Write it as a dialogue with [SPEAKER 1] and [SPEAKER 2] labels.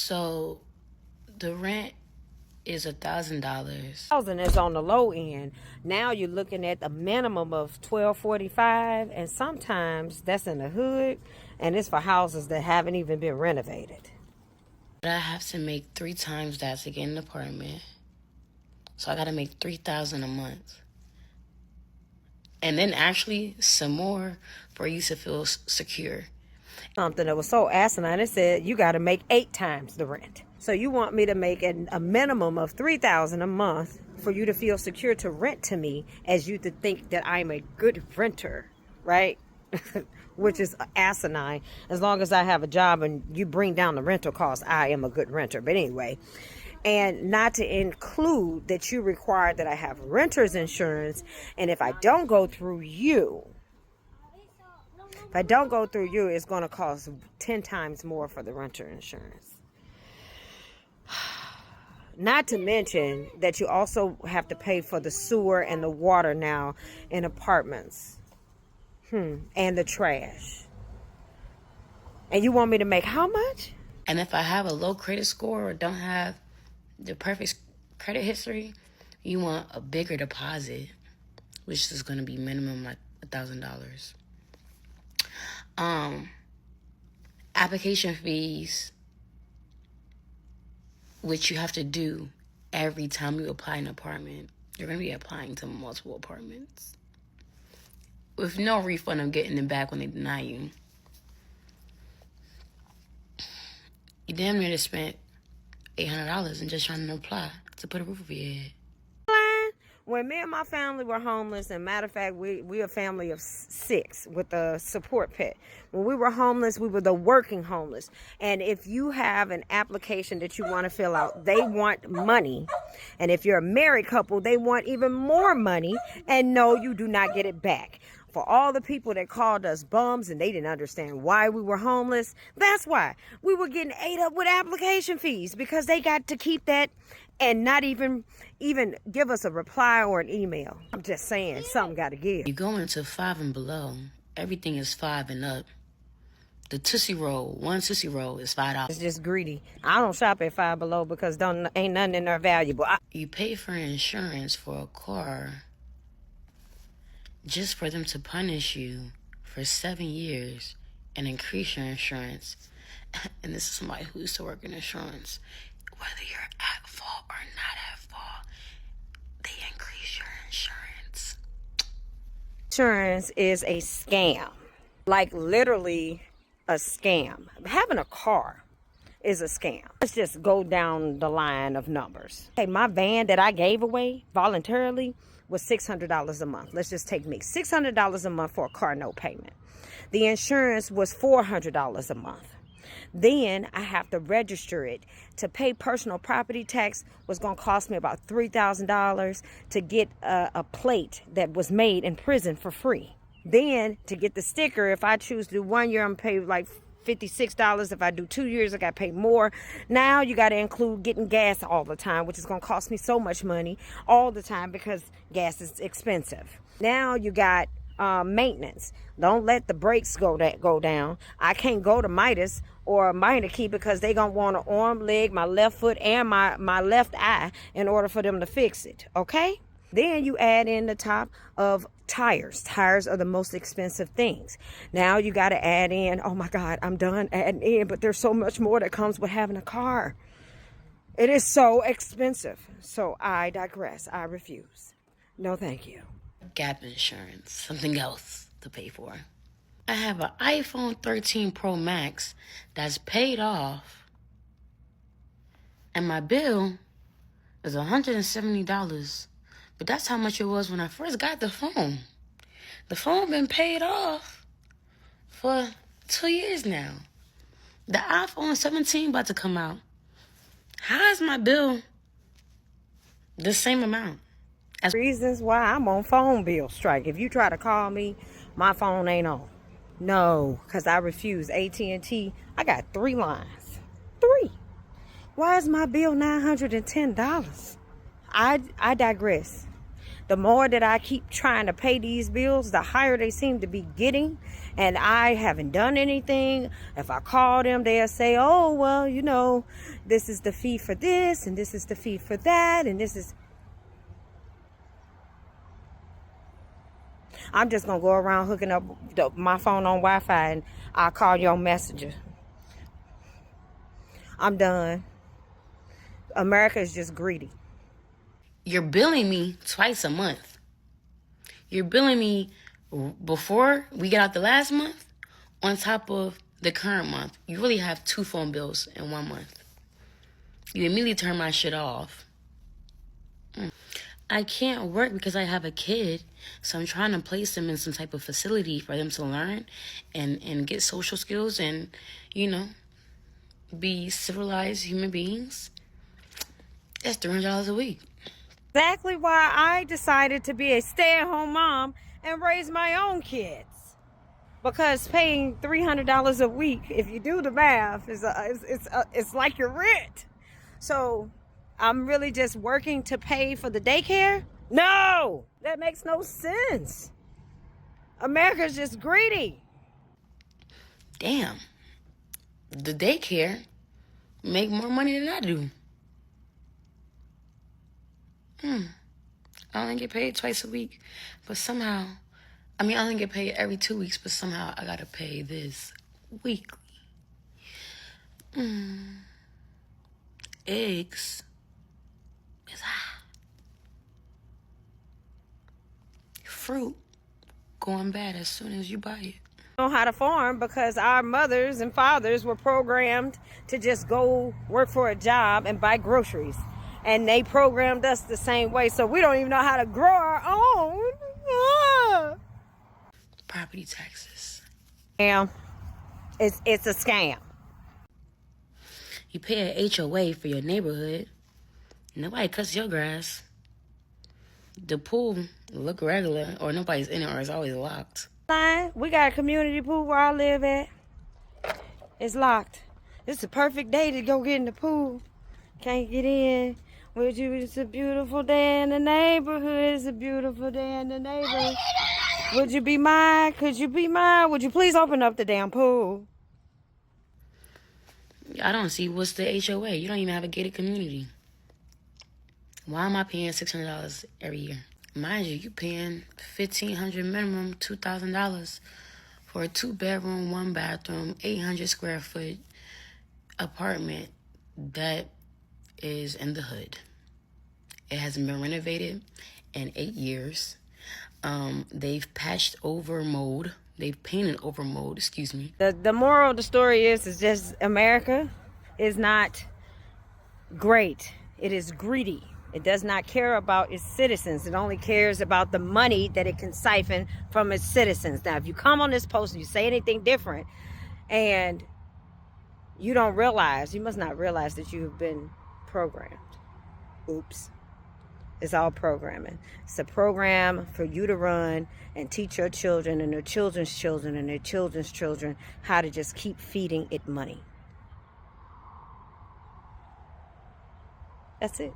[SPEAKER 1] So the rent is $1,000.
[SPEAKER 2] Thousand is on the low end. Now you're looking at a minimum of $1,245, and sometimes that's in the hood, and it's for houses that haven't even been renovated.
[SPEAKER 1] But I have to make 3 times that to get an apartment. So I gotta make $3,000 a month. And then actually some more for you to feel secure.
[SPEAKER 2] Something that was so asinine, it said you got to make 8 times the rent. So you want me to make a minimum of $3,000 a month for you to feel secure to rent to me, as you to think that I'm a good renter, right? Which is asinine. As long as I have a job and you bring down the rental cost, I am a good renter. But anyway, and not to include that you require that I have renter's insurance, and if I don't go through you, it's going to cost 10 times more for the renter insurance. Not to mention that you also have to pay for the sewer and the water now in apartments. And the trash. And you want me to make how much?
[SPEAKER 1] And if I have a low credit score or don't have the perfect credit history, you want a bigger deposit, which is going to be minimum like $1,000. Application fees, which you have to do every time you apply an apartment. You're going to be applying to multiple apartments with no refund of getting it back when they deny you. You damn near spent $800 in just trying to apply to put a roof over your head.
[SPEAKER 2] When me and my family were homeless, and matter of fact, we a family of 6 with a support pet. When we were homeless, we were the working homeless. And if you have an application that you want to fill out, they want money. And if you're a married couple, they want even more money. And no, you do not get it back. For all the people that called us bums and they didn't understand why we were homeless, that's why we were getting ate up with application fees, because they got to keep that and not even give us a reply or an email. I'm just saying, something got to give.
[SPEAKER 1] You go into 5 and below, everything is 5 and up. The Tootsie Roll, one Tootsie Roll is $5.
[SPEAKER 2] It's just greedy. I don't shop at Five Below because ain't nothing in there valuable.
[SPEAKER 1] You pay for insurance for a car just for them to punish you for 7 years and increase your insurance. And this is somebody who used to work in insurance. Whether you're at fault or not at fault, they increase your insurance.
[SPEAKER 2] Insurance is a scam. Like literally a scam. Having a car is a scam. Let's just go down the line of numbers. Okay, my van that I gave away voluntarily was $600 a month. Let's just take me. $600 a month for a car note payment. The insurance was $400 a month. Then I have to register it. To pay personal property tax was going to cost me about $3,000 to get a plate that was made in prison for free. Then to get the sticker, if I choose to do 1 year, I'm paid like $56. If I do 2 years, I got to pay more. Now you got to include getting gas all the time, which is going to cost me so much money all the time because gas is expensive. Now you got maintenance. Don't let the brakes go down. I can't go to Midas or Meineke because they gonna want an arm, leg, my left foot, and my left eye in order for them to fix it. Okay? Then you add in the top of tires. Tires are the most expensive things. Now you got to add in, oh my God, I'm done adding in, but there's so much more that comes with having a car. It is so expensive. So I digress. I refuse. No, thank you.
[SPEAKER 1] Gap insurance, something else to pay for. I have an iPhone 13 Pro Max that's paid off, and my bill is $170. But that's how much it was when I first got the phone. The phone been paid off for 2 years now. The iPhone 17 about to come out. How is my bill the same amount?
[SPEAKER 2] Reasons why I'm on phone bill strike. If you try to call me, my phone ain't on. No, because I refuse. AT&T, I got 3 lines. 3. Why is my bill $910? I digress. The more that I keep trying to pay these bills, the higher they seem to be getting. And I haven't done anything. If I call them, they'll say, oh, well, you know, this is the fee for this, and this is the fee for that, and this is... I'm just going to go around hooking up my phone on Wi-Fi, and I'll call you on Messenger. I'm done. America is just greedy.
[SPEAKER 1] You're billing me twice a month. You're billing me before we get out the last month on top of the current month. You really have 2 phone bills in 1 month. You immediately turn my shit off. I can't work because I have a kid, so I'm trying to place them in some type of facility for them to learn and get social skills and, you know, be civilized human beings. That's $300 a week.
[SPEAKER 2] Exactly why I decided to be a stay-at-home mom and raise my own kids. Because paying $300 a week, if you do the math, it's like your rent. So I'm really just working to pay for the daycare? No, that makes no sense. America's just greedy.
[SPEAKER 1] Damn. The daycare make more money than I do. I only get paid twice a week, but somehow, I only get paid every 2 weeks, but somehow I gotta pay this weekly. Eggs is high. Fruit going bad as soon as you buy it.
[SPEAKER 2] Know how to farm because our mothers and fathers were programmed to just go work for a job and buy groceries. And they programmed us the same way, so we don't even know how to grow our own.
[SPEAKER 1] Property taxes.
[SPEAKER 2] Scam. It's a scam.
[SPEAKER 1] You pay an HOA for your neighborhood. Nobody cuts your grass. The pool look regular, or nobody's in it, or it's always locked.
[SPEAKER 2] We got a community pool where I live at. It's locked. It's a perfect day to go get in the pool. Can't get in. It's a beautiful day in the neighborhood. It's a beautiful day in the neighborhood. Would you be mine? Could you be mine? Would you please open up the damn pool?
[SPEAKER 1] I don't see what's the HOA. You don't even have a gated community. Why am I paying $600 every year? Mind you paying $1,500 minimum, $2,000 for a 2-bedroom, 1-bathroom, 800 square foot apartment that is in the hood. It hasn't been renovated in 8 years. They've patched over mold. They've painted over mold, excuse me.
[SPEAKER 2] The moral of the story is just America is not great. It is greedy. It does not care about its citizens. It only cares about the money that it can siphon from its citizens. Now, if you come on this post and you say anything different and you don't realize, you must not realize that you have been programmed. Oops. It's all programming. It's a program for you to run and teach your children and their children's children and their children's children how to just keep feeding it money. That's it.